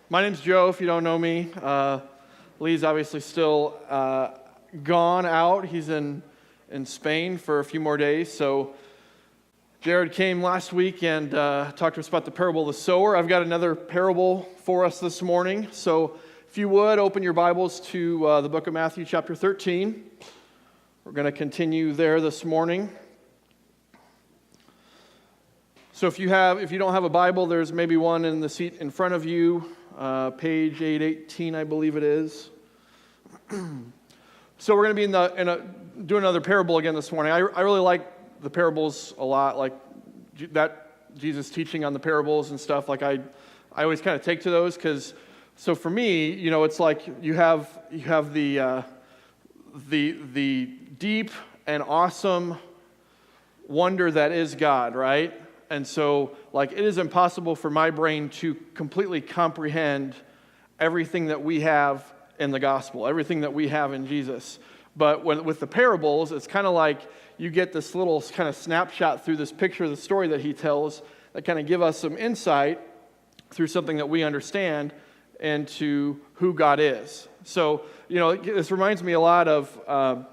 My name's Joe, if you don't know me. Lee's obviously still gone out. He's in Spain for a few more days. So Jared came last week and talked to us about the parable of the sower. I've got another parable for us this morning. So if you would, open your Bibles to the book of Matthew chapter 13. We're going to continue there this morning. So if you don't have a Bible, there's maybe one in the seat in front of you, page 818, I believe it is. So we're going to be doing another parable again this morning. I really like the parables a lot, like that Jesus teaching on the parables and stuff. Like I always kind of take to those because, so for me, it's like you have the deep and awesome wonder that is God, right? And so, like, it is impossible for my brain to completely comprehend everything that we have in the gospel, everything that we have in Jesus. But with the parables, it's kind of like you get this little kind of snapshot through this picture of the story that he tells that kind of give us some insight through something that we understand into who God is. So, this reminds me a lot of,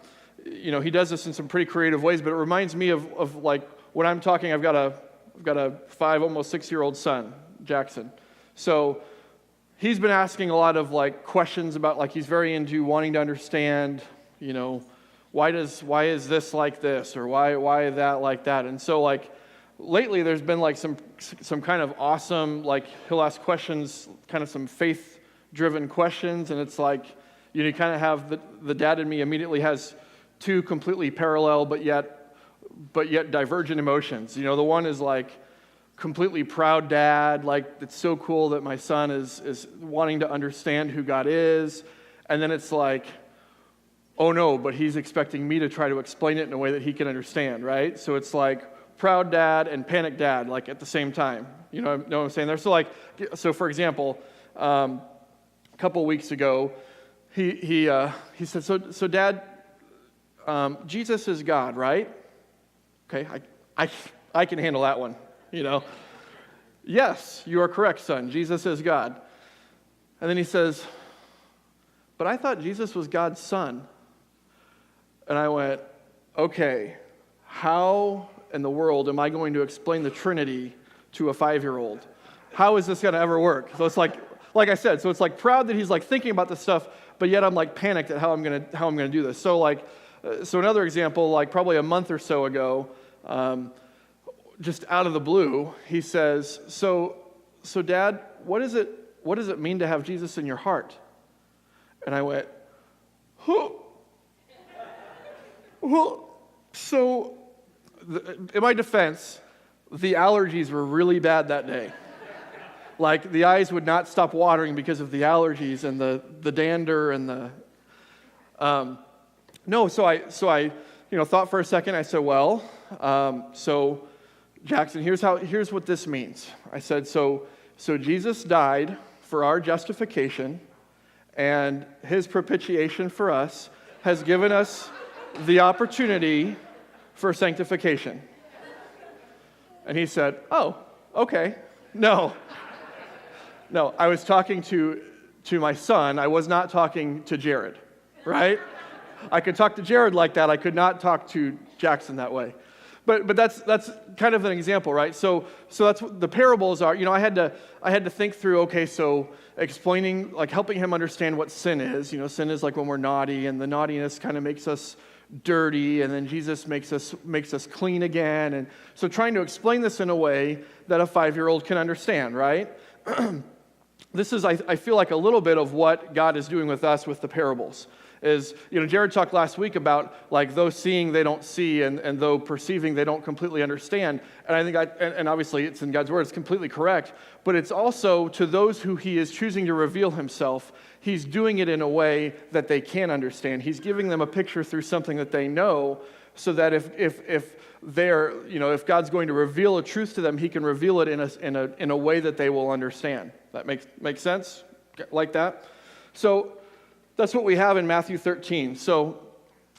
he does this in some pretty creative ways, but it reminds me of like when I'm talking, I've got a 5, almost 6-year-old son, Jackson. So he's been asking a lot of like questions about, like, he's very into wanting to understand, why is this like this, or why that like that. And so like lately there's been like some kind of awesome, like he'll ask questions, kind of some faith-driven questions, and it's like, you kind of have the dad in me immediately has two completely parallel but yet divergent emotions. The one is like completely proud dad, like it's so cool that my son is wanting to understand who God is. And then it's like, oh no, but he's expecting me to try to explain it in a way that he can understand, right? So it's like proud dad and panic dad, like at the same time. You know what I'm saying there? So for example, a couple of weeks ago, he said, so dad, Jesus is God, right? Okay, I can handle that one, Yes, you are correct, son. Jesus is God. And then he says, but I thought Jesus was God's son. And I went, okay, how in the world am I going to explain the Trinity to a 5-year-old? How is this going to ever work? So it's like I said, so it's like proud that he's like thinking about this stuff, but yet I'm like panicked at how I'm going to do this. So so another example, like probably a month or so ago, just out of the blue, he says, so Dad, what does it mean to have Jesus in your heart? And I went, So in my defense, the allergies were really bad that day. Like the eyes would not stop watering because of the allergies and the dander and the So I thought for a second. I said, well, so Jackson, here's what this means. I said, so Jesus died for our justification, and his propitiation for us has given us the opportunity for sanctification. And he said, oh, okay. No, I was talking to my son. I was not talking to Jared, right? I could talk to Jared like that. I could not talk to Jackson that way. But that's kind of an example, right? So that's what the parables are. I had to think through, okay, so explaining, like helping him understand what sin is. Sin is like when we're naughty, and the naughtiness kind of makes us dirty, and then Jesus makes us clean again. And so trying to explain this in a way that a 5-year-old can understand, right? This is, I feel like, a little bit of what God is doing with us with the parables. Is, Jared talked last week about, like, though seeing they don't see, and though perceiving they don't completely understand. And I think, and obviously it's in God's word, it's completely correct, but it's also to those who he is choosing to reveal himself, he's doing it in a way that they can understand. He's giving them a picture through something that they know, so that if God's going to reveal a truth to them, he can reveal it in a way that they will understand. That makes sense? Like that? So that's what we have in Matthew 13. So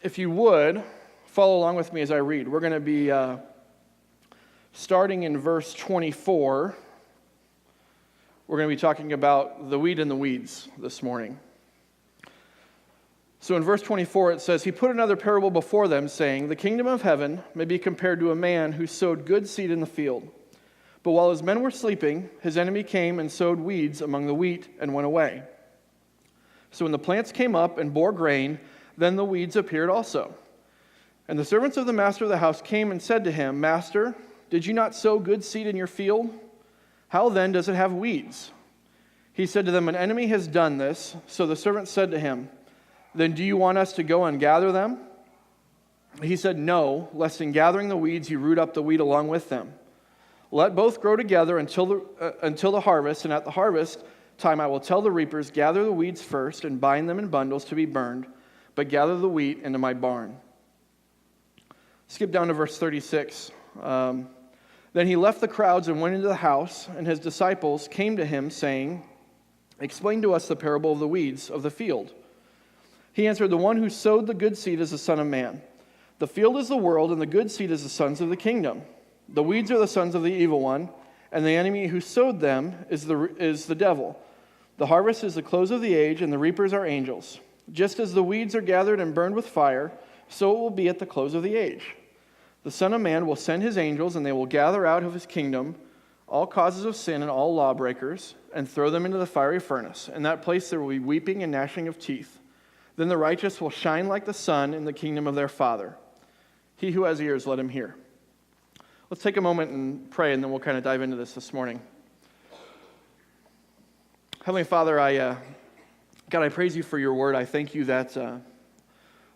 if you would, follow along with me as I read. We're going to be starting in verse 24 We're going to be talking about the wheat and the weeds this morning. So in verse 24 it says, "He put another parable before them, saying, 'The kingdom of heaven may be compared to a man who sowed good seed in the field. But while his men were sleeping, his enemy came and sowed weeds among the wheat and went away. So when the plants came up and bore grain, then the weeds appeared also. And the servants of the master of the house came and said to him, Master, did you not sow good seed in your field? How then does it have weeds?' He said to them, 'An enemy has done this.' So the servants said to him, 'Then do you want us to go and gather them?' He said, 'No, lest in gathering the weeds you root up the wheat along with them. Let both grow together until the harvest, and at the harvest time I will tell the reapers, gather the weeds first and bind them in bundles to be burned, but gather the wheat into my barn.'" Skip down to verse 36. Then he left the crowds and went into the house, and his disciples came to him, saying, "Explain to us the parable of the weeds of the field." He answered, "The one who sowed the good seed is the Son of Man. The field is the world, and the good seed is the sons of the kingdom. The weeds are the sons of the evil one, and the enemy who sowed them is the devil. The harvest is the close of the age, and the reapers are angels. Just as the weeds are gathered and burned with fire, so it will be at the close of the age. The Son of Man will send his angels, and they will gather out of his kingdom all causes of sin and all lawbreakers, and throw them into the fiery furnace. In that place there will be weeping and gnashing of teeth. Then the righteous will shine like the sun in the kingdom of their Father. He who has ears, let him hear." Let's take a moment and pray, and then we'll kind of dive into this morning. Heavenly Father, God, I praise you for your word. I thank you that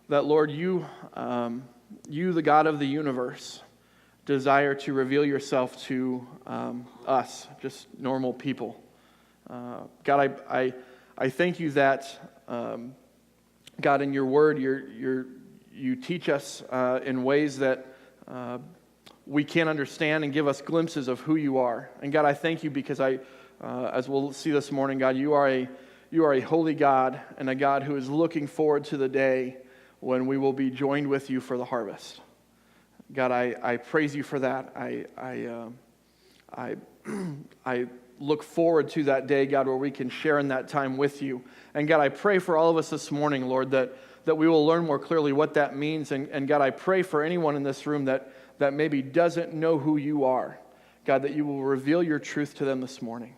Lord, you, the God of the universe, desire to reveal yourself to us, just normal people. God, I thank you that, God, in your word, you teach us in ways that we can't understand and give us glimpses of who you are. And God, I thank you because as we'll see this morning, God, you are a holy God and a God who is looking forward to the day when we will be joined with you for the harvest. God, I praise you for that. I look forward to that day, God, where we can share in that time with you. And God, I pray for all of us this morning, Lord, that we will learn more clearly what that means. And God, I pray for anyone in this room that maybe doesn't know who you are, God, that you will reveal your truth to them this morning.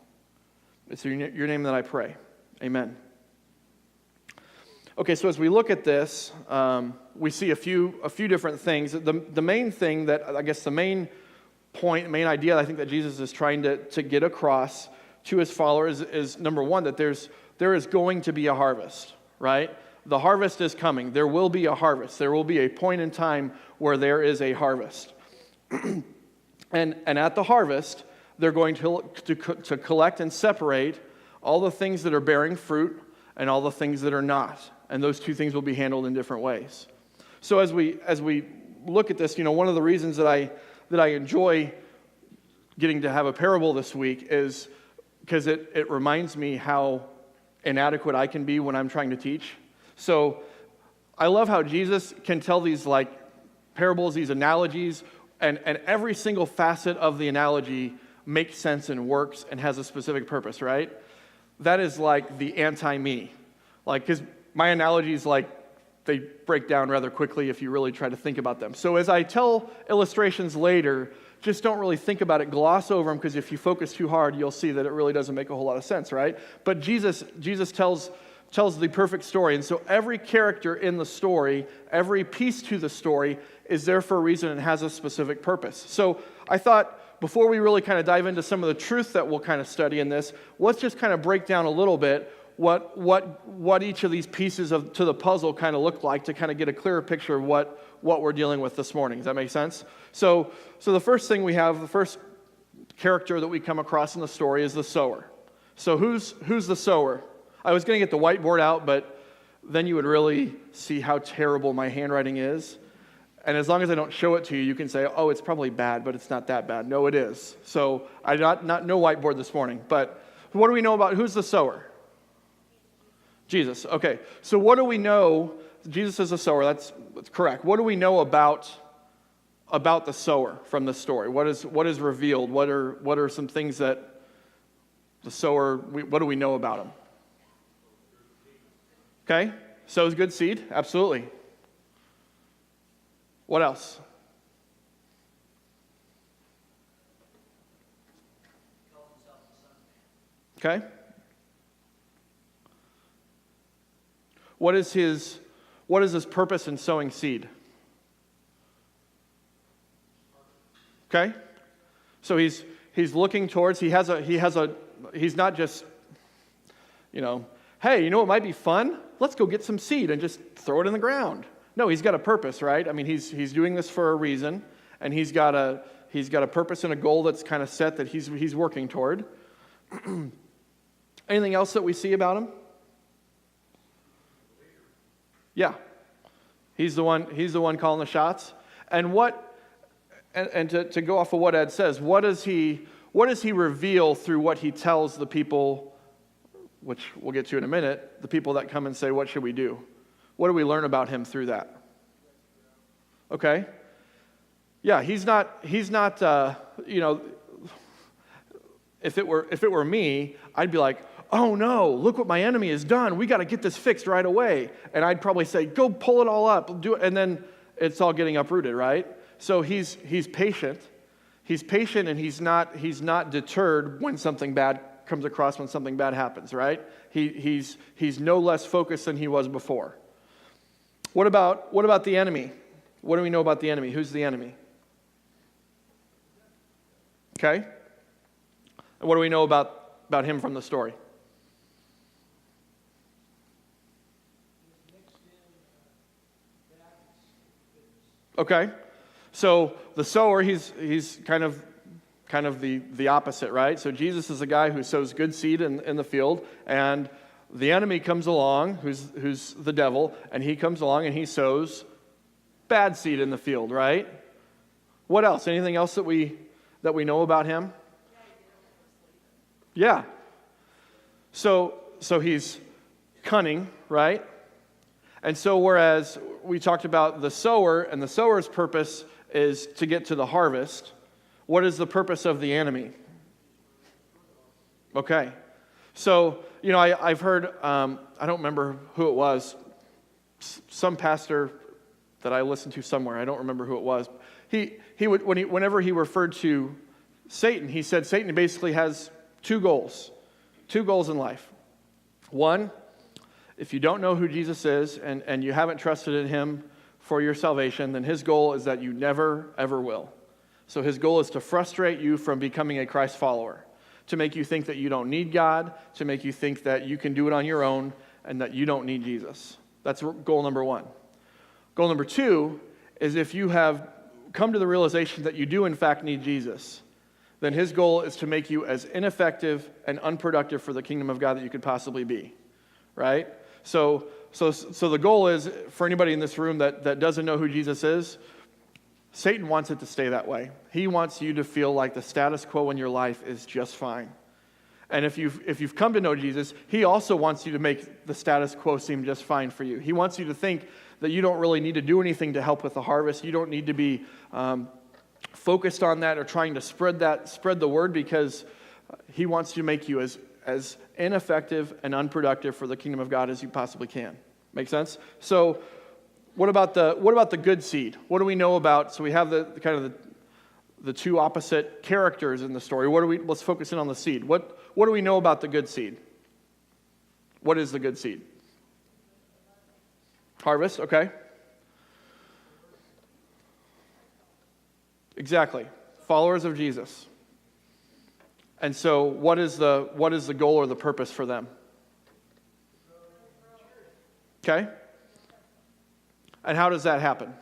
It's in your name that I pray. Amen. Okay, so as we look at this, we see a few different things. The main thing that, I guess the main point, main idea I think that Jesus is trying to get across to his followers is number one, that there is going to be a harvest, right? The harvest is coming. There will be a harvest. There will be a point in time where there is a harvest. and at the harvest, they're going to collect and separate all the things that are bearing fruit and all the things that are not. And those two things will be handled in different ways. So as we look at this, one of the reasons that I enjoy getting to have a parable this week is because it reminds me how inadequate I can be when I'm trying to teach. So I love how Jesus can tell these parables, these analogies, and every single facet of the analogy makes sense and works and has a specific purpose, right? That is like the anti-me. Because my analogies, they break down rather quickly if you really try to think about them. So as I tell illustrations later, just don't really think about it, gloss over them, because if you focus too hard, you'll see that it really doesn't make a whole lot of sense, right? But Jesus tells the perfect story, and so every character in the story, every piece to the story is there for a reason and has a specific purpose. So I thought, before we really kind of dive into some of the truth that we'll kind of study in this, let's just kind of break down a little bit what each of these pieces to the puzzle kind of look like to kind of get a clearer picture of what we're dealing with this morning. Does that make sense? So the first thing we have, the first character that we come across in the story is the sower. So who's the sower? I was going to get the whiteboard out, but then you would really see how terrible my handwriting is. And as long as I don't show it to you, you can say, oh, it's probably bad, but it's not that bad. No, it is. So I not no whiteboard this morning. But what do we know about who's the sower? Jesus. Okay. So what do we know? Jesus is a sower. That's correct. What do we know about the sower from the story? What is revealed? What are some things that The sower, what do we know about him? Okay, sows good seed, absolutely. What else? Okay. What is his purpose in sowing seed? Okay? So he's looking towards, he's not just, hey, what might be fun? Let's go get some seed and just throw it in the ground. No, he's got a purpose, right? I mean, he's doing this for a reason, and he's got a purpose and a goal that's kind of set that he's working toward. Anything else that we see about him? Yeah. He's the one calling the shots. And to go off of what Ed says, what does he reveal through what he tells the people, which we'll get to in a minute, the people that come and say, what should we do? What do we learn about him through that? Okay. Yeah, he's not if it were me, I'd be like, oh no, look what my enemy has done. We got to get this fixed right away. And I'd probably say, go pull it all up, do it, and then it's all getting uprooted, right? So he's patient. He's patient, and he's not deterred when something bad comes across, when something bad happens, right? He's no less focused than he was before. What about the enemy? What do we know about the enemy? Who's the enemy? Okay. And what do we know about him from the story? Okay. So the sower, he's kind of the opposite, right? So Jesus is a guy who sows good seed in the field, and the enemy comes along, who's the devil, and he comes along and he sows bad seed in the field, right? What else? Anything else that we know about him? Yeah. So he's cunning, right? And so whereas we talked about the sower, and the sower's purpose is to get to the harvest, what is the purpose of the enemy? Okay. So, I've heard, I don't remember who it was, some pastor that I listened to somewhere, I don't remember who it was. He would, whenever he referred to Satan, he said Satan basically has two goals in life. One, if you don't know who Jesus is and you haven't trusted in him for your salvation, then his goal is that you never, ever will. So his goal is to frustrate you from becoming a Christ follower, to make you think that you don't need God, to make you think that you can do it on your own and that you don't need Jesus. That's goal number one. Goal number two is if you have come to the realization that you do in fact need Jesus, then his goal is to make you as ineffective and unproductive for the kingdom of God that you could possibly be, right? So the goal is, for anybody in this room that doesn't know who Jesus is, Satan wants it to stay that way. He wants you to feel like the status quo in your life is just fine. And if you've come to know Jesus, he also wants you to make the status quo seem just fine for you. He wants you to think that you don't really need to do anything to help with the harvest. You don't need to be focused on that or trying to spread the word, because he wants to make you as ineffective and unproductive for the kingdom of God as you possibly can. Make sense? So what about the good seed? What do we know about? So we have the two opposite characters in the story. Let's focus in on the seed. What do we know about the good seed? What is the good seed? Harvest, okay. Exactly. Followers of Jesus. And so what is the goal or the purpose for them? Okay. And how does that happen?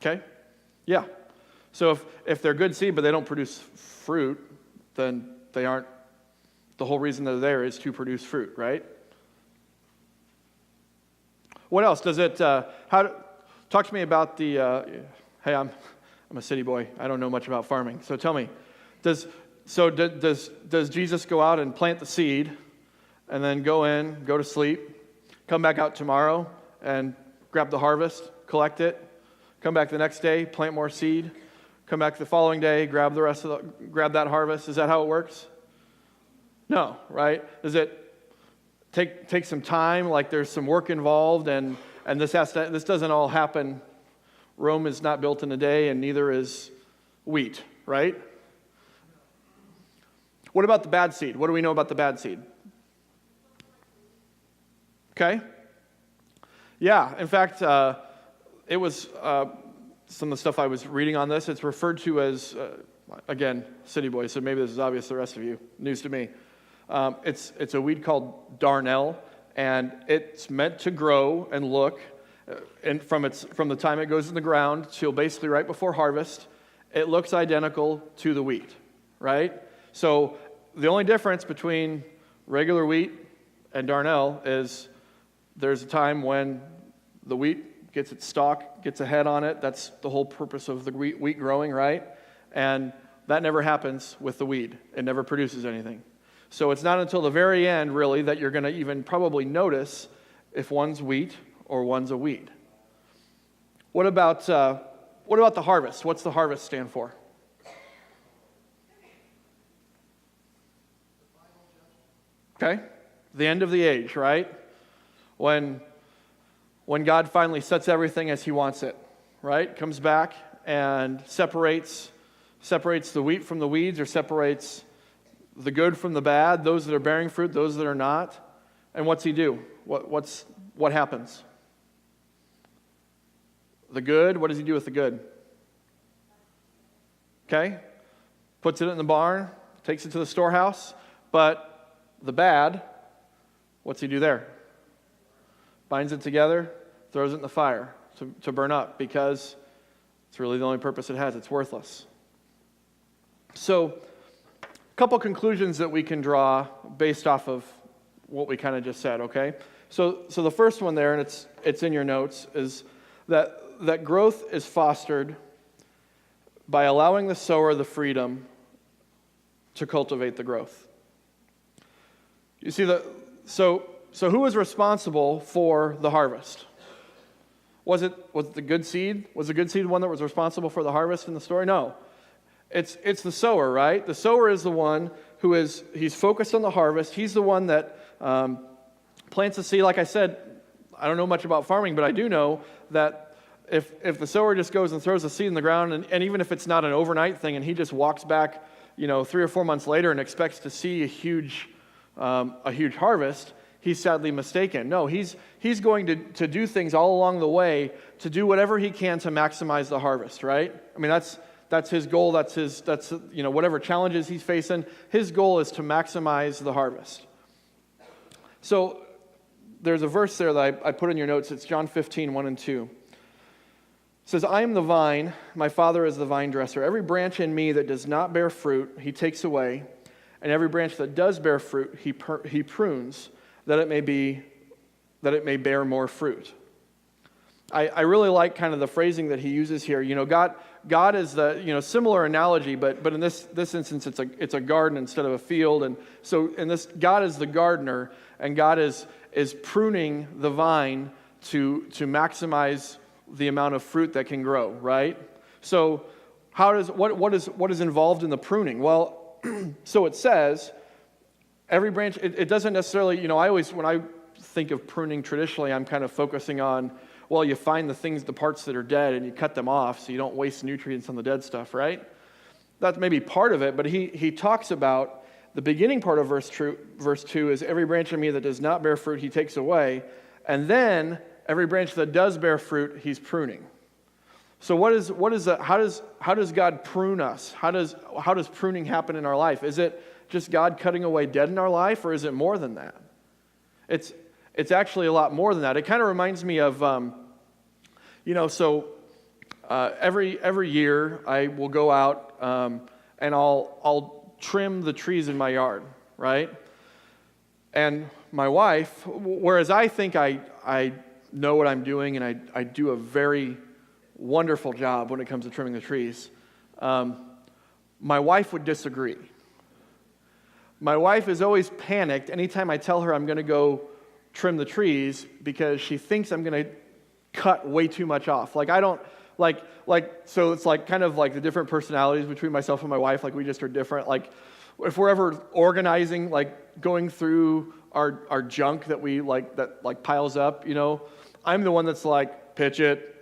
Okay. Yeah. So if they're good seed but they don't produce fruit, then they aren't. The whole reason they're there is to produce fruit, right? What else does it? Talk to me about the. Hey, I'm a city boy. I don't know much about farming. So tell me, does Jesus go out and plant the seed, and then go to sleep, come back out tomorrow and grab the harvest, collect it, come back the next day, plant more seed, come back the following day, grab that harvest. Is that how it works? No, right? Does it take some time? Like there's some work involved, and this doesn't all happen. Rome is not built in a day, and neither is wheat, right? What about the bad seed? What do we know about the bad seed? Okay. Yeah, in fact, it was some of the stuff I was reading on this. It's referred to as, again, city boy, so maybe this is obvious to the rest of you. News to me. It's a weed called darnel, and it's meant to grow and look, and from the time it goes in the ground till basically right before harvest, it looks identical to the wheat, right? So the only difference between regular wheat and darnel is there's a time when the wheat gets its stalk, gets a head on it. That's the whole purpose of the wheat growing, right? And that never happens with the weed. It never produces anything. So it's not until the very end, really, that you're going to even probably notice if one's wheat or one's a weed. What about the harvest? What's the harvest stand for? Okay, the end of the age, right? When God finally sets everything as He wants it, right? Comes back and separates the wheat from the weeds, or separates the good from the bad, those that are bearing fruit, those that are not. And what's He do? What happens? The good, what does He do with the good? Okay? Puts it in the barn, takes it to the storehouse, but the bad, what's He do there? Binds it together, throws it in the fire to burn up, because it's really the only purpose it has. It's worthless. So, a couple conclusions that we can draw based off of what we kind of just said, okay? So the first one there, and it's in your notes, is that growth is fostered by allowing the sower the freedom to cultivate the growth. You see, so who was responsible for the harvest? Was it the good seed? Was the good seed the one that was responsible for the harvest in the story? No. It's the sower, right? The sower is the one he's focused on the harvest. He's the one that plants the seed. Like I said, I don't know much about farming, but I do know that if the sower just goes and throws the seed in the ground, and even if it's not an overnight thing, and he just walks back, 3 or 4 months later and expects to see a huge harvest, he's sadly mistaken. No, he's going to do things all along the way to do whatever he can to maximize the harvest, right? I mean, that's his goal. That's whatever challenges he's facing, his goal is to maximize the harvest. So there's a verse there that I put in your notes. It's John 15, 1 and 2. It says, I am the vine, my Father is the vine dresser. Every branch in me that does not bear fruit, He takes away, and every branch that does bear fruit, He prunes, that it may bear more fruit. I really like kind of the phrasing that he uses here. God is the similar analogy, but in this instance it's a garden instead of a field, and so in this God is the gardener, and God is pruning the vine to maximize the amount of fruit that can grow, right? So what is involved in the pruning? Well, so it says every branch. It doesn't necessarily. When I think of pruning traditionally, I'm kind of focusing on, well, you find the parts that are dead and you cut them off so you don't waste nutrients on the dead stuff, right? That's maybe part of it, but he talks about the beginning part of verse 2 is every branch in me that does not bear fruit he takes away, and then every branch that does bear fruit he's pruning. So how does God prune us? How does pruning happen in our life? Is it just God cutting away dead in our life, or is it more than that? It's actually a lot more than that. It kind of reminds me of, every year I will go out and I'll trim the trees in my yard, right? And my wife, whereas I think I know what I'm doing and I do a very wonderful job when it comes to trimming the trees, my wife would disagree. My wife is always panicked anytime I tell her I'm going to go trim the trees, because she thinks I'm going to cut way too much off. Like, So it's like kind of like the different personalities between myself and my wife, like we just are different. Like if we're ever organizing, like going through our junk that we that piles up, I'm the one that's like, pitch it,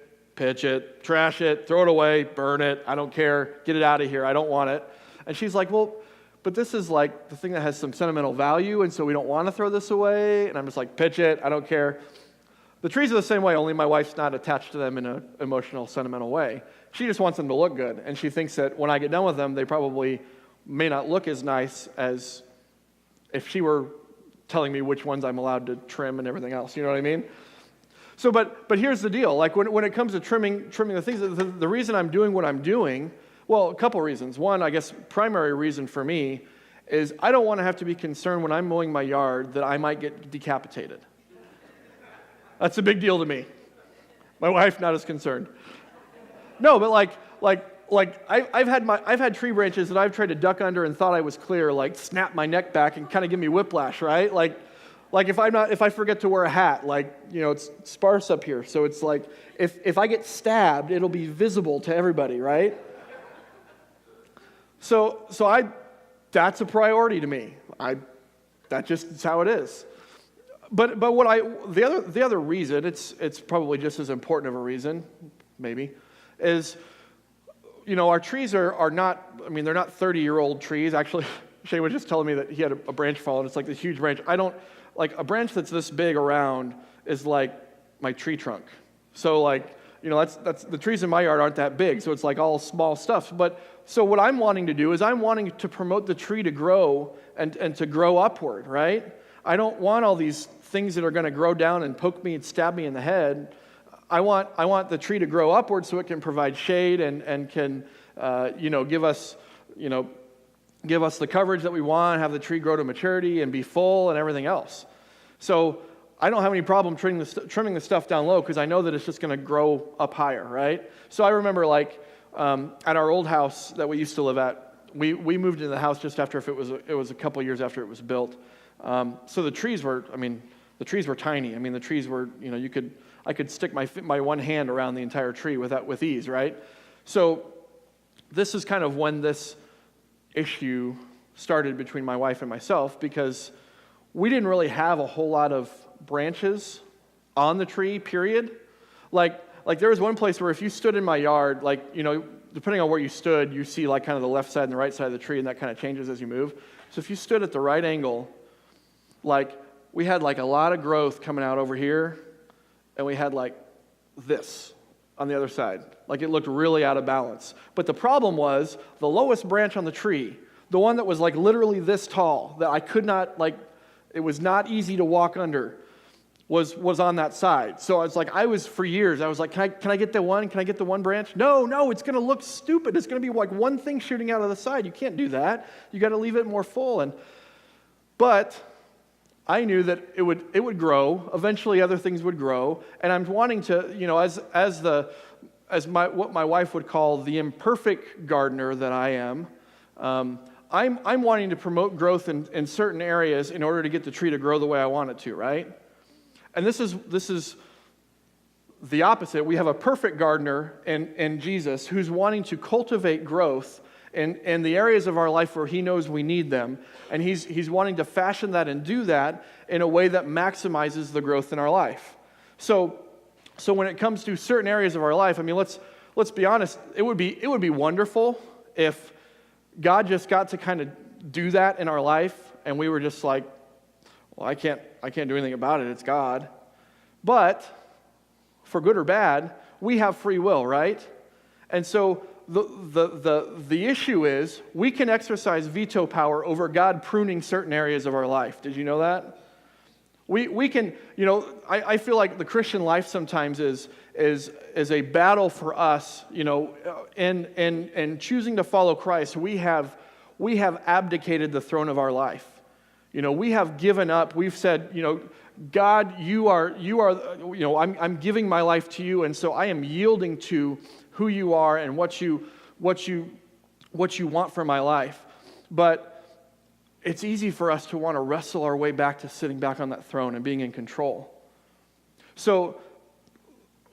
trash it, throw it away, burn it, I don't care, get it out of here, I don't want it. And she's like, well, but this is like the thing that has some sentimental value, and so we don't want to throw this away. And I'm just like, pitch it, I don't care. The trees are the same way, only my wife's not attached to them in an emotional, sentimental way. She just wants them to look good, and she thinks that when I get done with them, they probably may not look as nice as if she were telling me which ones I'm allowed to trim and everything else. You know what I mean? So, but here's the deal. Like when it comes to trimming the things, the reason I'm doing what I'm doing, well, a couple reasons. One, I guess, primary reason for me is I don't want to have to be concerned when I'm mowing my yard that I might get decapitated. That's a big deal to me. My wife, not as concerned. No, but I've had tree branches that I've tried to duck under and thought I was clear, like snap my neck back and kind of give me whiplash, right? Like if I forget to wear a hat, it's sparse up here, so it's like if I get stabbed, it'll be visible to everybody, right? So that's a priority to me. That just is how it is. But the other reason, it's probably just as important of a reason, maybe, is our trees are not, they're not 30-year-old trees. Actually, Shane was just telling me that he had a branch fall, and it's like this huge branch. A branch that's this big around is like my tree trunk. So that's the trees in my yard aren't that big, so it's like all small stuff. But so what I'm wanting to do is I'm wanting to promote the tree to grow and to grow upward, right? I don't want all these things that are going to grow down and poke me and stab me in the head. I want the tree to grow upward so it can provide shade and can give us the coverage that we want, have the tree grow to maturity and be full and everything else. So I don't have any problem trimming the stuff down low because I know that it's just going to grow up higher, right? So I remember at our old house that we used to live at, we moved into the house just after it was a couple years after it was built. So the trees were tiny. The trees were, I could stick my one hand around the entire tree with ease, right? So this is kind of when this issue started between my wife and myself, because we didn't really have a whole lot of branches on the tree, period. Like there was one place where if you stood in my yard, depending on where you stood, you see kind of the left side and the right side of the tree, and that kind of changes as you move. So if you stood at the right angle, we had a lot of growth coming out over here, and we had this on the other side. It looked really out of balance. But the problem was the lowest branch on the tree, the one that was literally this tall, that I could not, it was not easy to walk under, was on that side. So for years, I was like, can I get the one? Can I get the one branch? No, it's going to look stupid. It's going to be one thing shooting out of the side. You can't do that. You got to leave it more full. But I knew that it would grow. Eventually, other things would grow, and I'm wanting to, what my wife would call the imperfect gardener that I am. I'm wanting to promote growth in certain areas in order to get the tree to grow the way I want it to, right? And this is the opposite. We have a perfect gardener in Jesus who's wanting to cultivate growth in the areas of our life where he knows we need them, and he's wanting to fashion that and do that in a way that maximizes the growth in our life. So when it comes to certain areas of our life, let's be honest, it would be wonderful if God just got to kind of do that in our life, and we were just like, well, I can't do anything about it. It's God. But for good or bad, we have free will, right? And so the issue is we can exercise veto power over God pruning certain areas of our life. Did you know that? We can, I feel like the Christian life sometimes is a battle for us, in choosing to follow Christ. We have abdicated the throne of our life. We have given up. We've said, God, you are, I'm giving my life to you, and so I am yielding to who you are and what you want for my life. But it's easy for us to want to wrestle our way back to sitting back on that throne and being in control. So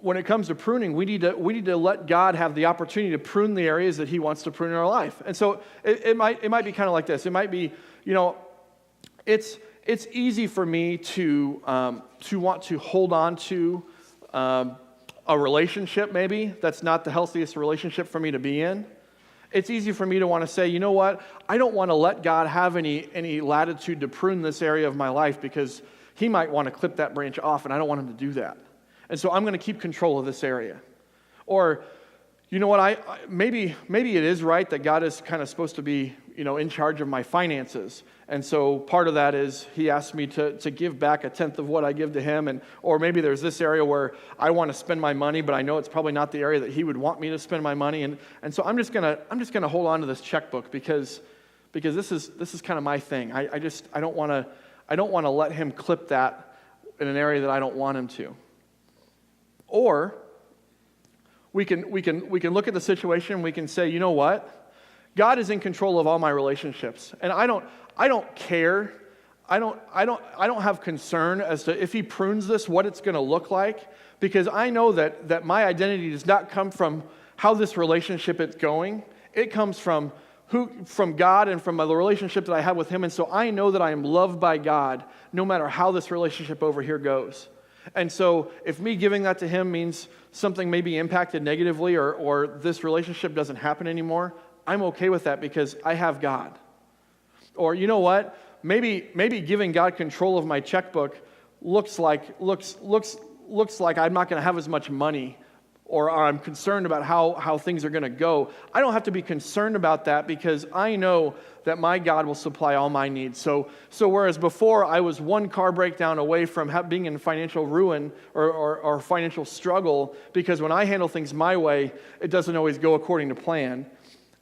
when it comes to pruning, we need to let God have the opportunity to prune the areas that he wants to prune in our life. And so it might be kind of like this. It might be, it's easy for me to want to hold on to a relationship maybe that's not the healthiest relationship for me to be in. It's easy for me to want to say, you know what, I don't want to let God have any latitude to prune this area of my life because he might want to clip that branch off and I don't want him to do that. And so I'm going to keep control of this area. Or, you know what, maybe it is right that God is kind of supposed to be, in charge of my finances. And so part of that is he asked me to give back 1/10 of what I give to him. Or maybe there's this area where I want to spend my money, but I know it's probably not the area that he would want me to spend my money. And so I'm just gonna hold on to this checkbook because this is kind of my thing. I don't want to let him clip that in an area that I don't want him to. Or we can look at the situation. We can say, you know what? God is in control of all my relationships, and I don't care. I don't have concern as to if he prunes this, what it's going to look like, because I know that my identity does not come from how this relationship is going. It comes from God and from the relationship that I have with him, and so I know that I am loved by God no matter how this relationship over here goes. And so if me giving that to him means something may be impacted negatively or this relationship doesn't happen anymore, I'm okay with that because I have God. Or you know what? Maybe giving God control of my checkbook looks like I'm not going to have as much money, or I'm concerned about how things are going to go. I don't have to be concerned about that because I know that my God will supply all my needs. So whereas before I was one car breakdown away from being in financial ruin or financial struggle, because when I handle things my way, it doesn't always go according to plan.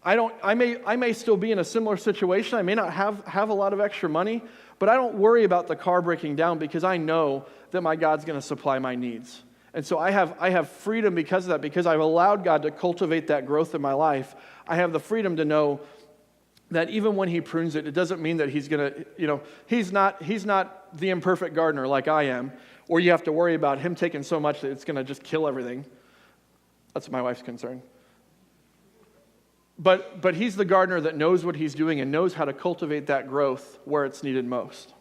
I may still be in a similar situation. I may not have a lot of extra money, but I don't worry about the car breaking down because I know that my God's going to supply my needs. And so I have freedom because of that, because I've allowed God to cultivate that growth in my life. I have the freedom to know that even when he prunes it, it doesn't mean that he's going to, he's not the imperfect gardener like I am, where you have to worry about him taking so much that it's going to just kill everything. That's my wife's concern. But he's the gardener that knows what he's doing and knows how to cultivate that growth where it's needed most.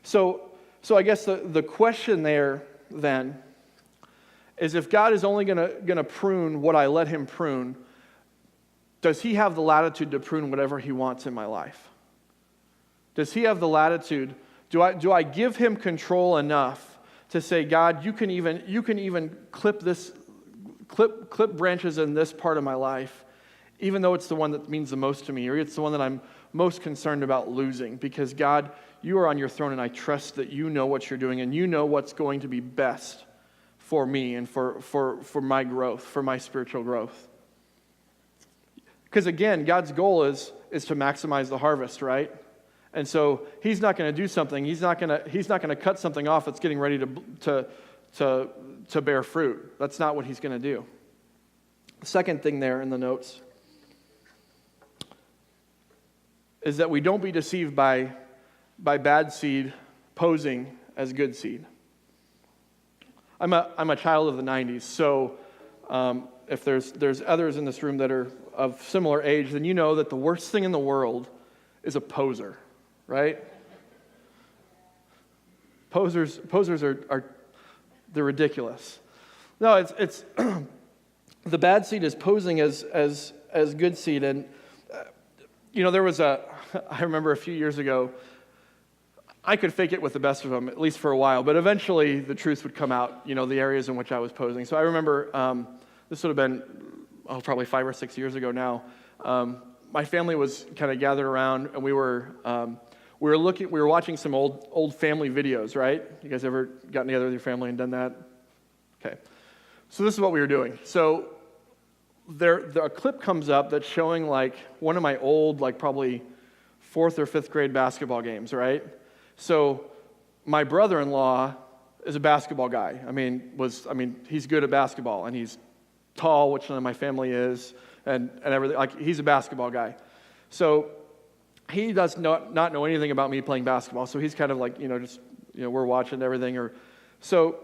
So I guess the question there then is, if God is only going to prune what I let him prune, does he have the latitude to prune whatever he wants in my life? Does he have the latitude? Do I give him control enough to say, God, you can even clip branches in this part of my life, even though it's the one that means the most to me, or it's the one that I'm most concerned about losing, because God, you are on your throne and I trust that you know what you're doing and you know what's going to be best for me and for my growth, for my spiritual growth. Because again, God's goal is to maximize the harvest, right? And so he's not going to do something. He's not going to cut something off that's getting ready to bear fruit. That's not what he's going to do. The second thing there in the notes is that we don't be deceived by bad seed posing as good seed. I'm a child of the 90s, so if there's others in this room that are of similar age, then you know that the worst thing in the world is a poser, right? Posers are they're ridiculous. No, it's the bad seed is posing as good seed, and there was I remember a few years ago, I could fake it with the best of them, at least for a while, but eventually the truth would come out, the areas in which I was posing. So I remember, this would have been, probably 5 or 6 years ago now. My family was kind of gathered around, and we were watching some old family videos, right? You guys ever gotten together with your family and done that? Okay. So this is what we were doing. So a clip comes up that's showing one of my old, probably 4th or 5th grade basketball games, right? So my brother-in-law is a basketball guy. He's good at basketball, and he's tall, which none of my family is, and everything. He's a basketball guy. So he does not know anything about me playing basketball. So he's kind of we're watching everything. So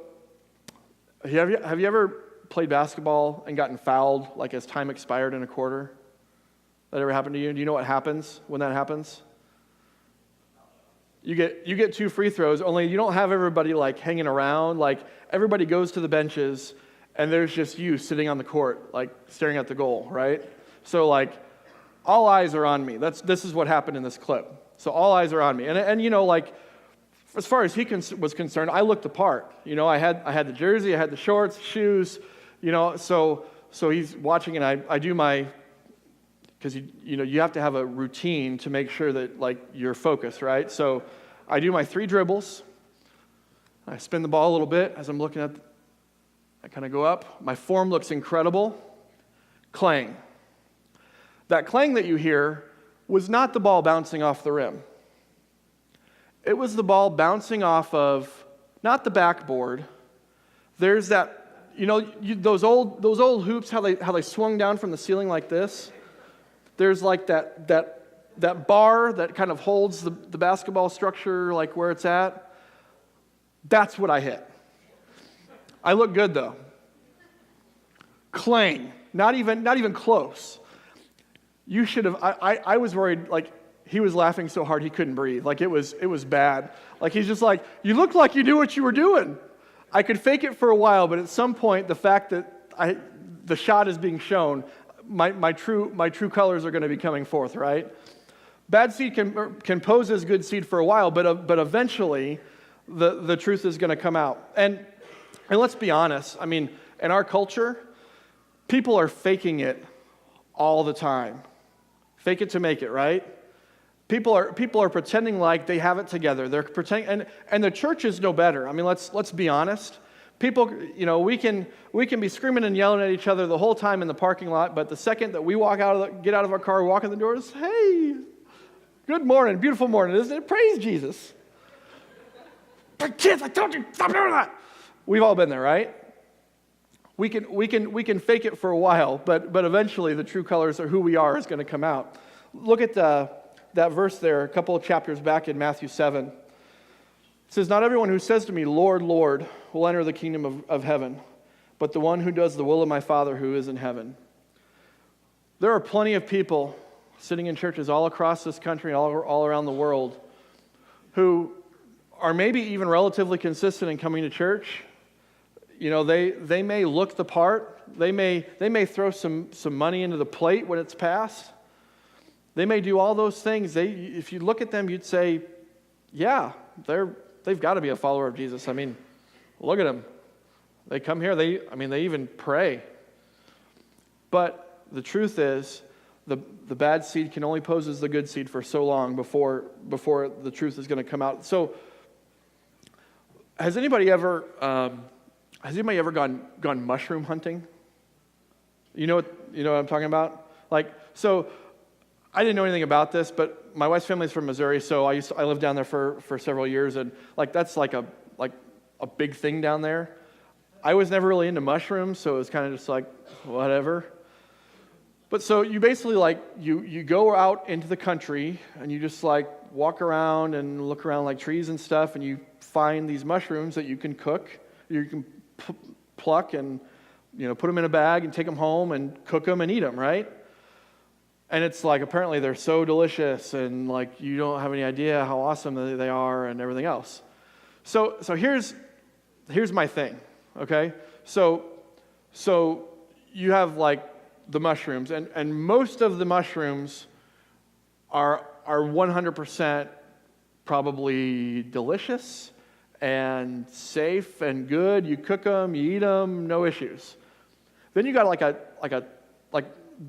have you ever played basketball and gotten fouled, like as time expired in a quarter? That ever happened to you? Do you know what happens when that happens? You get 2 free throws, only you don't have everybody like hanging around. Like everybody goes to the benches, and there's just you sitting on the court, like staring at the goal, right? So like all eyes are on me. This is what happened in this clip. So all eyes are on me, and you know, like as far as he was concerned, I looked the part. You know, I had the jersey, I had the shorts, shoes. You know, so he's watching, and I do my, because you have to have a routine to make sure that like you're focused, right? So I do my 3 dribbles. I spin the ball a little bit as I'm looking at. I kind of go up. My form looks incredible. Clang. That clang that you hear was not the ball bouncing off the rim. It was the ball bouncing off of not the backboard. There's that, those old hoops, how they swung down from the ceiling like this. There's like that bar that kind of holds the basketball structure like where it's at. That's what I hit. I look good though. Clang. Not even close. You should have. I was worried. Like he was laughing so hard he couldn't breathe. Like it was bad. Like he's just like, you looked like you knew what you were doing. I could fake it for a while, but at some point, the fact that the shot is being shown, my true colors are going to be coming forth. Right? Bad seed can pose as good seed for a while, but eventually, the truth is going to come out. And let's be honest. I mean, in our culture, people are faking it all the time. Fake it to make it, right? People are pretending like they have it together. They're pretending, and the church is no better. I mean, let's be honest. People, we can be screaming and yelling at each other the whole time in the parking lot, but the second that we get out of our car, walk in the doors, hey, good morning, beautiful morning, isn't it? Praise Jesus. But kids, I told you, stop doing that. We've all been there, right? We can fake it for a while, but eventually the true colors of who we are is going to come out. Look at that verse there, a couple of chapters back in Matthew 7. It says, "Not everyone who says to me, 'Lord, Lord,' will enter the kingdom of heaven, but the one who does the will of my Father who is in heaven." There are plenty of people sitting in churches all across this country, all around the world, who are maybe even relatively consistent in coming to church. They may look the part. They may throw some money into the plate when it's passed. They may do all those things. If you look at them, you'd say, yeah, they've got to be a follower of Jesus. I mean, look at them. They come here. They even pray. But the truth is, the bad seed can only pose as the good seed for so long before the truth is going to come out. So, has anybody ever gone mushroom hunting? You know what I'm talking about? So I didn't know anything about this, but my wife's family's from Missouri, so I lived down there for several years, and that's like a big thing down there. I was never really into mushrooms, so it was kind of just like whatever. But so you basically you go out into the country and you just walk around and look around like trees and stuff, and you find these mushrooms that you can cook. You can pluck and put them in a bag and take them home and cook them and eat them, right? And it's apparently they're so delicious, and you don't have any idea how awesome they are and everything else. So here's my thing, okay? So you have the mushrooms, and most of the mushrooms are 100% probably delicious and safe and good. You cook them, you eat them, no issues. Then you got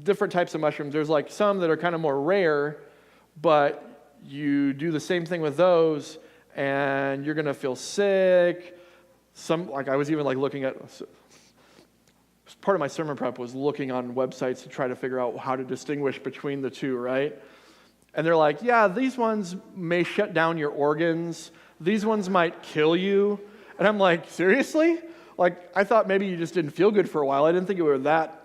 different types of mushrooms. There's some that are kind of more rare, but you do the same thing with those, and you're gonna feel sick. I was even looking at. Part of my sermon prep was looking on websites to try to figure out how to distinguish between the two, right? And they're yeah, these ones may shut down your organs. These ones might kill you. And I'm seriously? I thought maybe you just didn't feel good for a while. I didn't think it were that.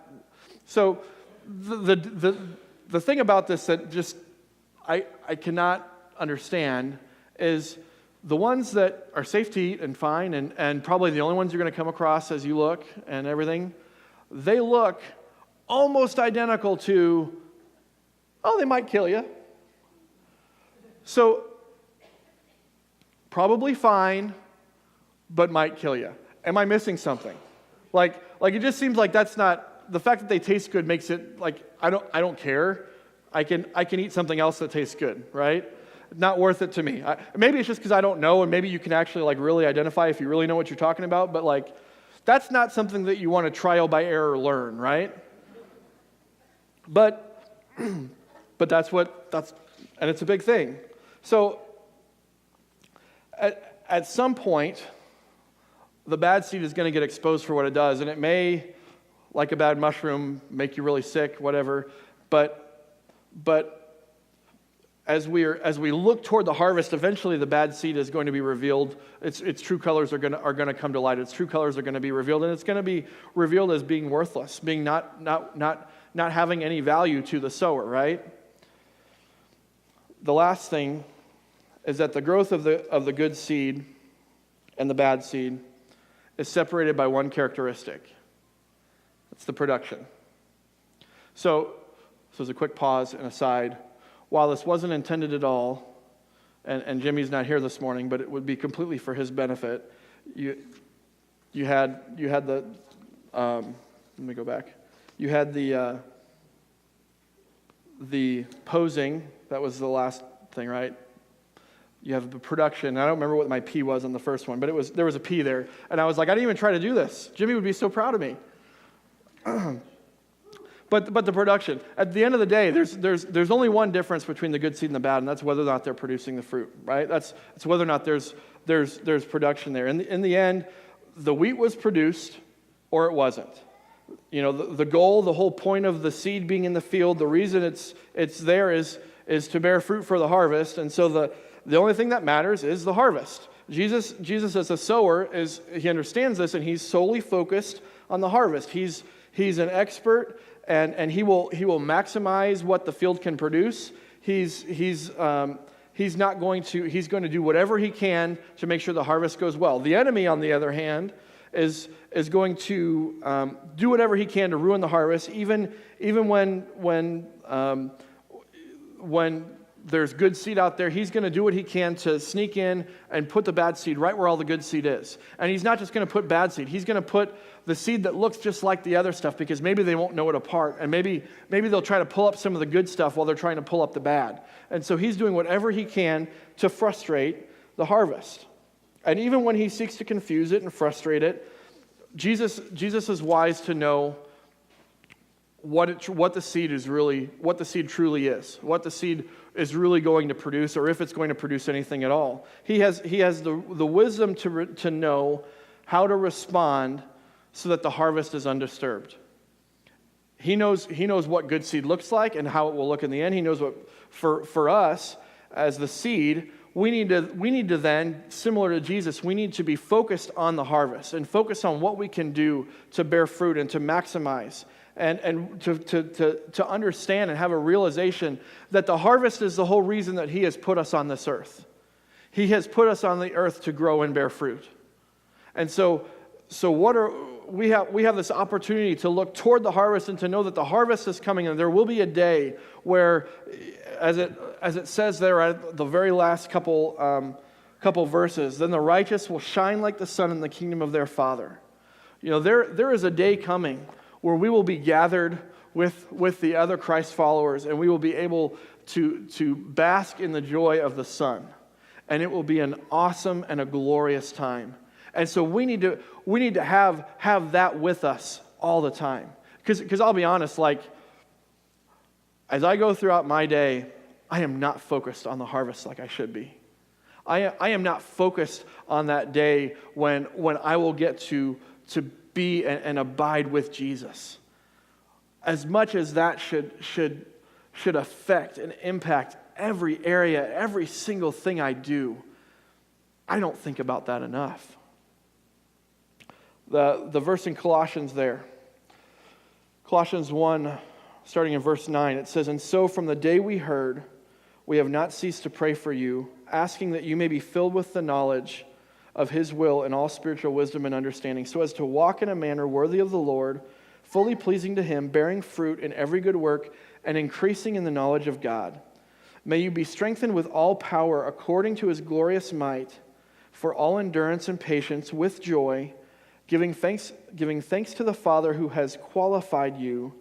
So the thing about this that just I cannot understand is the ones that are safe to eat and fine and probably the only ones you're going to come across as you look and everything they look almost identical to, oh, they might kill you. So, probably fine, but might kill you. Am I missing something? Like it just seems like that's not, the fact that they taste good makes it like, I don't care. I can eat something else that tastes good, right? Not worth it to me. Maybe it's just because I don't know, and maybe you can actually like really identify if you really know what you're talking about, but like, that's not something that you want to trial by error learn, right? But and it's a big thing. So at some point, the bad seed is going to get exposed for what it does, and it may, like a bad mushroom, make you really sick, whatever. But as we look toward the harvest, eventually the bad seed is going to be revealed. Its true colors are going to come to light. Its true colors are going to be revealed, and it's going to be revealed as being worthless, being not having any value to the sower, right? The last thing is that the growth of the good seed and the bad seed is separated by one characteristic. It's the production. So as a quick pause and aside, while this wasn't intended at all, and Jimmy's not here this morning, but it would be completely for his benefit, you had the let me go back. You had the posing. That was the last thing, right? You have the production. I don't remember what my P was on the first one, but there was a P there. And I was like, I didn't even try to do this. Jimmy would be so proud of me. But the production. At the end of the day, there's only one difference between the good seed and the bad, and that's whether or not they're producing the fruit, right? It's whether or not there's production there. In the end, the wheat was produced or it wasn't. You know, the goal, the whole point of the seed being in the field, the reason it's there is to bear fruit for the harvest, and so the only thing that matters is the harvest. Jesus as a sower, he understands this, and he's solely focused on the harvest. He's an expert, and he will maximize what the field can produce. He's going to do whatever he can to make sure the harvest goes well. The enemy, on the other hand, is going to do whatever he can to ruin the harvest, even when there's good seed out there. He's going to do what he can to sneak in and put the bad seed right where all the good seed is. And he's not just going to put bad seed. He's going to put the seed that looks just like the other stuff, because maybe they won't know it apart. And maybe they'll try to pull up some of the good stuff while they're trying to pull up the bad. And so he's doing whatever he can to frustrate the harvest. And even when he seeks to confuse it and frustrate it, Jesus is wise to know what the seed truly is, what the seed is really going to produce, or if it's going to produce anything at all. He has the wisdom to know how to respond so that the harvest is undisturbed. He knows what good seed looks like and how it will look in the end. He knows what for us as the seed, we need to then, similar to Jesus, we need to be focused on the harvest and focus on what we can do to bear fruit and to maximize. And to understand and have a realization that the harvest is the whole reason that he has put us on this earth. He has put us on the earth to grow and bear fruit. And so we have this opportunity to look toward the harvest and to know that the harvest is coming, and there will be a day where, as it says there at the very last couple verses, then the righteous will shine like the sun in the kingdom of their Father. You know, there is a day coming where we will be gathered with the other Christ followers, and we will be able to bask in the joy of the Son. And it will be an awesome and a glorious time. And so we need to have that with us all the time. Because I'll be honest, like, as I go throughout my day, I am not focused on the harvest like I should be. I am not focused on that day when I will get to be and abide with Jesus. As much as that should affect and impact every area, every single thing I do, I don't think about that enough. The verse in Colossians there, Colossians 1, starting in verse 9, it says, "And so from the day we heard, we have not ceased to pray for you, asking that you may be filled with the knowledge of his will and all spiritual wisdom and understanding, so as to walk in a manner worthy of the Lord, fully pleasing to Him, bearing fruit in every good work, and increasing in the knowledge of God. May you be strengthened with all power according to His glorious might, for all endurance and patience with joy, giving thanks to the Father who has qualified you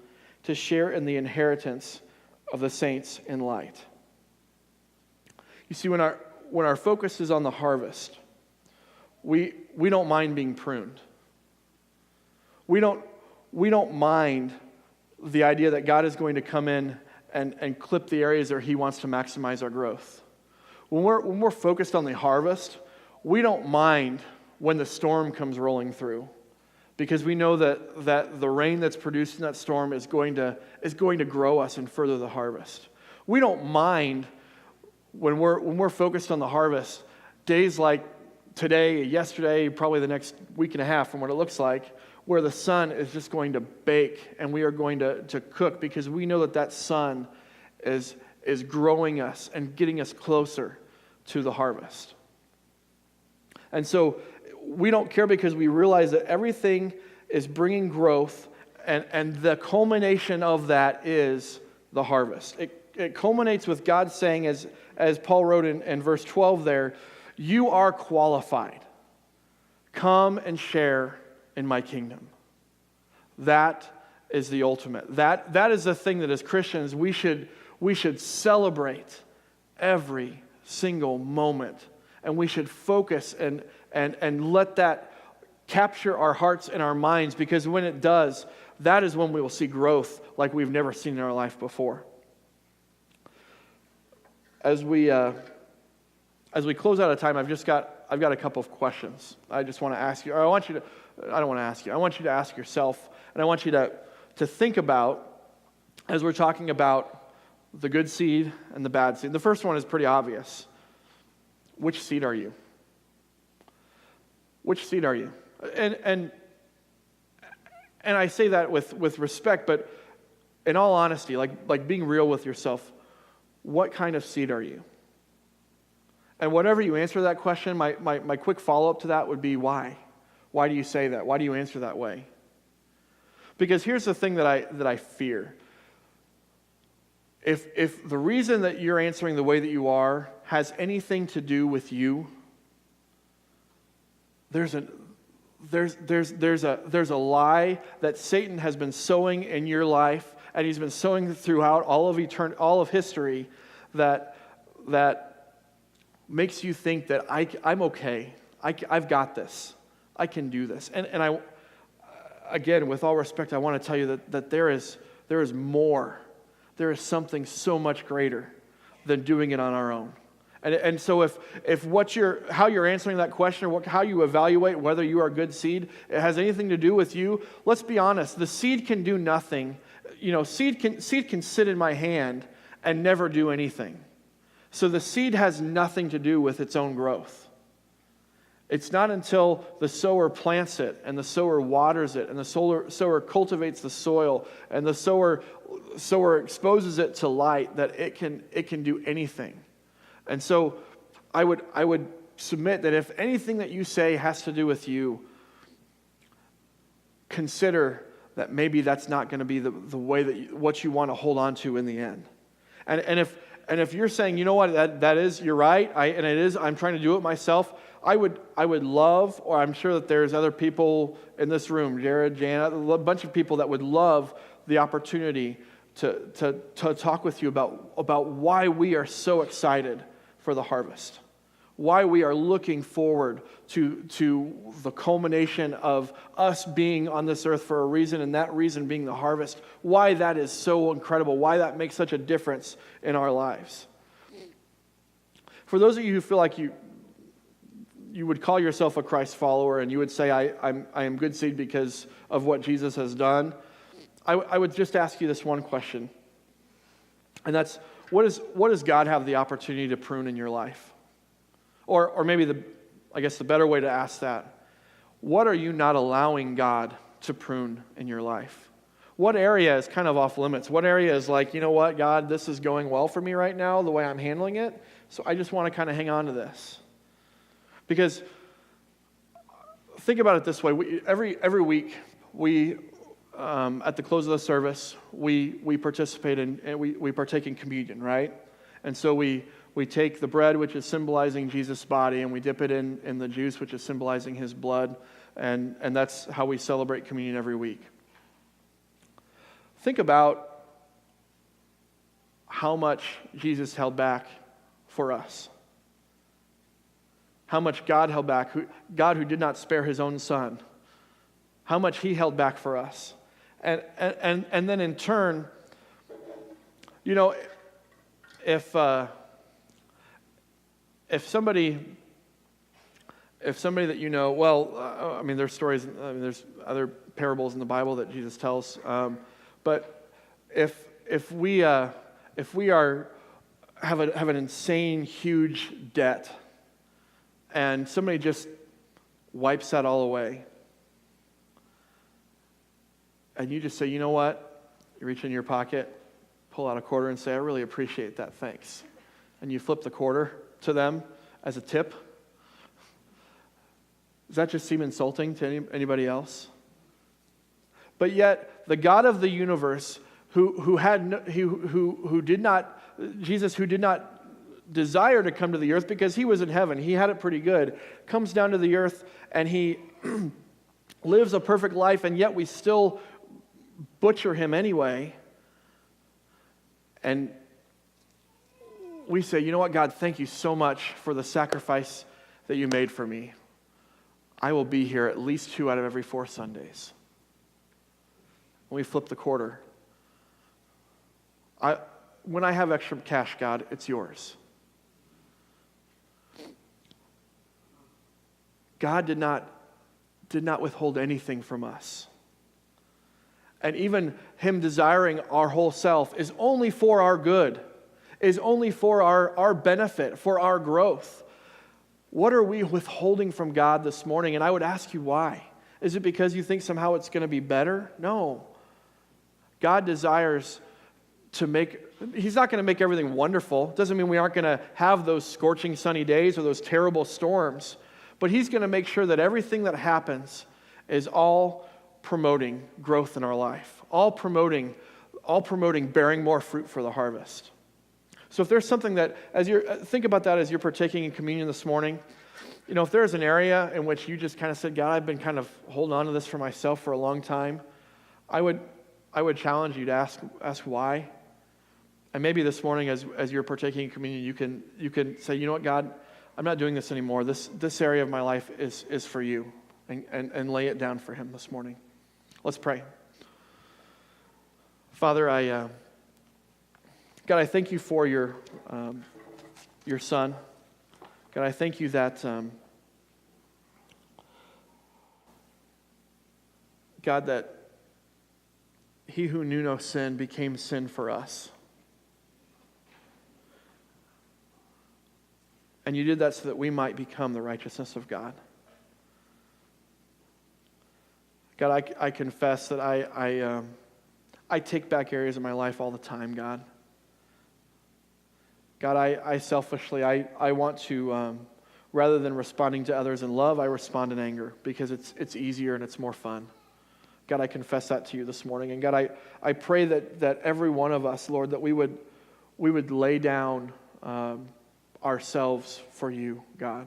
to share in the inheritance of the saints in light. You see, when our focus is on the harvest, we don't mind being pruned. We don't mind the idea that God is going to come in and clip the areas where He wants to maximize our growth. When we're focused on the harvest, we don't mind when the storm comes rolling through, because we know that the rain that's produced in that storm is going to grow us and further the harvest. We don't mind when we're focused on the harvest, days like today, yesterday, probably the next week and a half from what it looks like, where the sun is just going to bake and we are going to cook, because we know that sun is growing us and getting us closer to the harvest. And so we don't care, because we realize that everything is bringing growth, and the culmination of that is the harvest. It culminates with God saying, as Paul wrote in verse 12 there, "You are qualified. Come and share in my kingdom." That is the ultimate. That is the thing that as Christians we should celebrate every single moment, and we should focus and let that capture our hearts and our minds, because when it does, that is when we will see growth like we've never seen in our life before. As we close out of time, I've got a couple of questions. I just want to ask you, or I don't want to ask you. I want you to ask yourself, and I want you to think about, as we're talking about the good seed and the bad seed. The first one is pretty obvious. Which seed are you? Which seed are you? And I say that with respect, but in all honesty, like being real with yourself, what kind of seed are you? And whatever you answer that question, my quick follow-up to that would be why? Why do you say that? Why do you answer that way? Because here's the thing that I fear. If the reason that you're answering the way that you are has anything to do with you, there's a lie that Satan has been sowing in your life, and he's been sowing throughout all of history, that makes you think that I'm okay. I've got this. I can do this. And I, again, with all respect, I want to tell you that there is more. There is something so much greater than doing it on our own. And so if how you're answering that question, or how you evaluate whether you are a good seed, it has anything to do with you, let's be honest. The seed can do nothing. Seed can sit in my hand and never do anything. So the seed has nothing to do with its own growth. It's not until the sower plants it, and the sower waters it, and the sower cultivates the soil, and the sower exposes it to light, that it can do anything. And so I would submit that if anything that you say has to do with you, consider that maybe that's not going to be the way that what you want to hold on to in the end. And if you're saying, you know what, that is, you're right, I'm trying to do it myself, I would love, or I'm sure that there's other people in this room, Jared, Janet, a bunch of people that would love the opportunity to talk with you about why we are so excited for the harvest, why we are looking forward to the culmination of us being on this earth for a reason, and that reason being the harvest, why that is so incredible, why that makes such a difference in our lives. For those of you who feel like you would call yourself a Christ follower, and you would say, I am good seed because of what Jesus has done, I would just ask you this one question, and that's, what does God have the opportunity to prune in your life? Or maybe the better way to ask that, what are you not allowing God to prune in your life? What area is kind of off limits? What area is like, you know what, God, this is going well for me right now, the way I'm handling it, so I just want to kind of hang on to this. Because think about it this way, every week we at the close of the service, we participate in, and we partake in communion, right? And so we take the bread, which is symbolizing Jesus' body, and we dip it in the juice, which is symbolizing his blood, and that's how we celebrate communion every week. Think about how much Jesus held back for us. How much God held back, God who did not spare his own son, how much he held back for us. And then in turn, you know, if somebody that you know, well, I mean, there's stories, there's other parables in the Bible that Jesus tells, but if we have an insane, huge debt, and somebody just wipes that all away, and you just say, you know what? You reach in your pocket, pull out a quarter and say, I really appreciate that, thanks. And you flip the quarter to them as a tip. Does that just seem insulting to anybody else? But yet, the God of the universe, who did not desire to come to the earth because he was in heaven, he had it pretty good, comes down to the earth and he lives a perfect life, and yet we still butcher him anyway. And we say, you know what, God, thank you so much for the sacrifice that you made for me. I will be here at least 2 out of every 4 Sundays. When we flip the quarter, when I have extra cash, God, it's yours. God did not withhold anything from us. And even him desiring our whole self is only for our good, is only for our benefit, for our growth. What are we withholding from God this morning? And I would ask you why. Is it because you think somehow it's going to be better? No. God desires to he's not going to make everything wonderful. Doesn't mean we aren't going to have those scorching sunny days or those terrible storms. But he's going to make sure that everything that happens is all promoting growth in our life, all promoting bearing more fruit for the harvest. So if there's something that, think about that as you're partaking in communion this morning, you know, if there's an area in which you just kind of said, God, I've been kind of holding on to this for myself for a long time, I would challenge you to ask why. And maybe this morning as you're partaking in communion, you can say, you know what, God, I'm not doing this anymore. This area of my life is for you, and lay it down for him this morning. Let's pray. Father, God, I thank you for your son. God, I thank you that, God, that he who knew no sin became sin for us. And you did that so that we might become the righteousness of God. God, I confess that I take back areas of my life all the time, God. God, I selfishly, I want to, rather than responding to others in love, I respond in anger because it's easier and it's more fun. God, I confess that to you this morning. And God, I pray that every one of us, Lord, that we would lay down ourselves for you, God.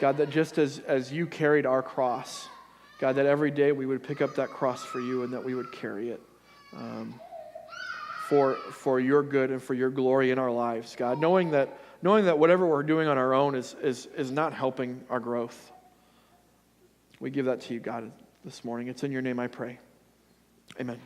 God, that just as you carried our cross, God, that every day we would pick up that cross for you and that we would carry it for your good and for your glory in our lives, God, knowing that whatever we're doing on our own is not helping our growth. We give that to you, God, this morning. It's in your name I pray. Amen.